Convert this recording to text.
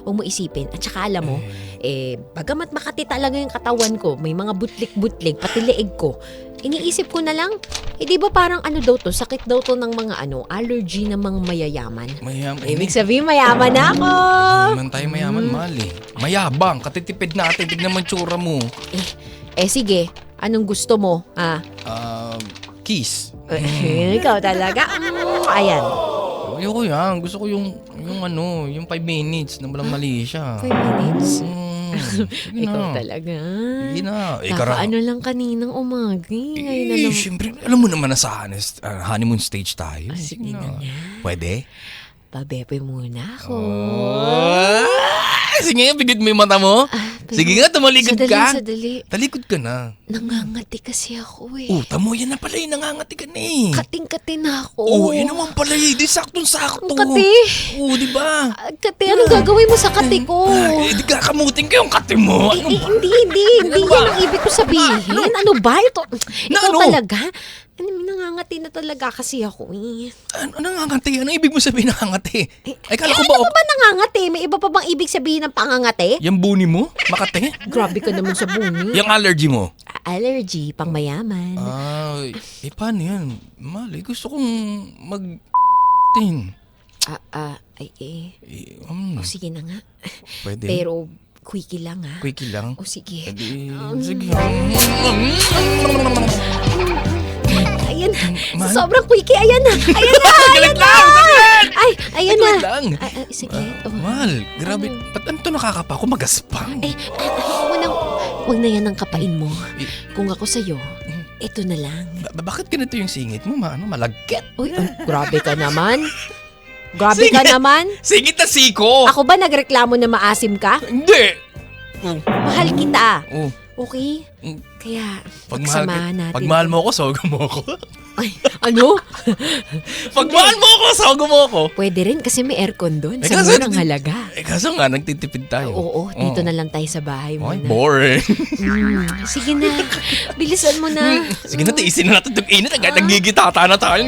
Huwag mo isipin. At saka alam mo, bagamat makati talaga yung katawan ko, may mga butlik-butlik, pati leeg ko, iniisip ko na lang, di ba parang daw to, sakit daw to ng mga allergy ng mga mayayaman. Mayaman. Ibig sabihin, mayaman na ako. Naman tayo mayaman, mahal eh. Mayabang, katitipid natin. Tignan mo yung tsura mo. Sige, anong gusto mo, ha? Kiss. Ikaw talaga. Ayan. Ayoko yan. Gusto ko yung 5 minutes na walang mali siya. 5 minutes? Sige Ikaw na. talaga. Sige na. Nakaano lang kaninang umaga. Ngayon na lang. Siyempre, alam mo naman na sa honeymoon stage tayo. Sige na nga. Pwede? Pabepe muna ako. Sige nga, bigit mo yung mata mo. Sige nga, tumalikod ka. Sadali. Talikod ka na. Nangangati kasi ako Tamo, yan na pala yung nangangati ka na eh. Kating-kati na ako. Yan naman pala eh. Di saktong-sakto. Ang kati. Di ba? Kati, anong gagawin mo sa kati ko? Di kakamutin ko yung kati mo. Hindi yan ang ibig ko sabihin. Ano ba ito? Ikaw ano? talaga? Nangangati na talaga kasi ako Ano nangangati? Ano ibig mo sabihin nangangati? Ay, kala ko ano ba nangangati? May iba pa bang ibig sabihin ng pangangati? Yung buni mo? Makati? Grabe ka naman sa buni. Yung allergy mo? Allergy, pang mayaman. Paano yan? Mali, gusto kong mag-tin. Sige na nga. Pwede. Pero, quickie lang ha. Quickie lang? Sige. Sige. Ayan na. Sobrang quickie. Ayan na. Galit lang! Ay, ayan na. Galit lang. Sige. Mahal, grabe. Ba't ano ito nakakapa ako magaspang? Huwag na yan ang kapain mo. Kung ako sa'yo, ito na lang. Bakit ganito yung singit mo? Malagkit. Uy, grabe ka naman. Grabe ka naman. Singit na siko! Ako ba nagreklamo na maasim ka? Hindi! Mahal kita. Oh. Okay? Kaya, Pag pagsamahan natin. Pag mahal mo ako, sogo mo ako. Ay, ano? Pag mahal mo ako, sogo mo ako. Pwede rin kasi may aircon doon. Sa kaso- murang halaga. Kaso nga, nagtitipid tayo. Oo, dito na lang tayo sa bahay mo Ay, na. boring. Sige na. Bilisan mo na. Sige na, tiisin na natin itong init. Agad nagigitata na tayo.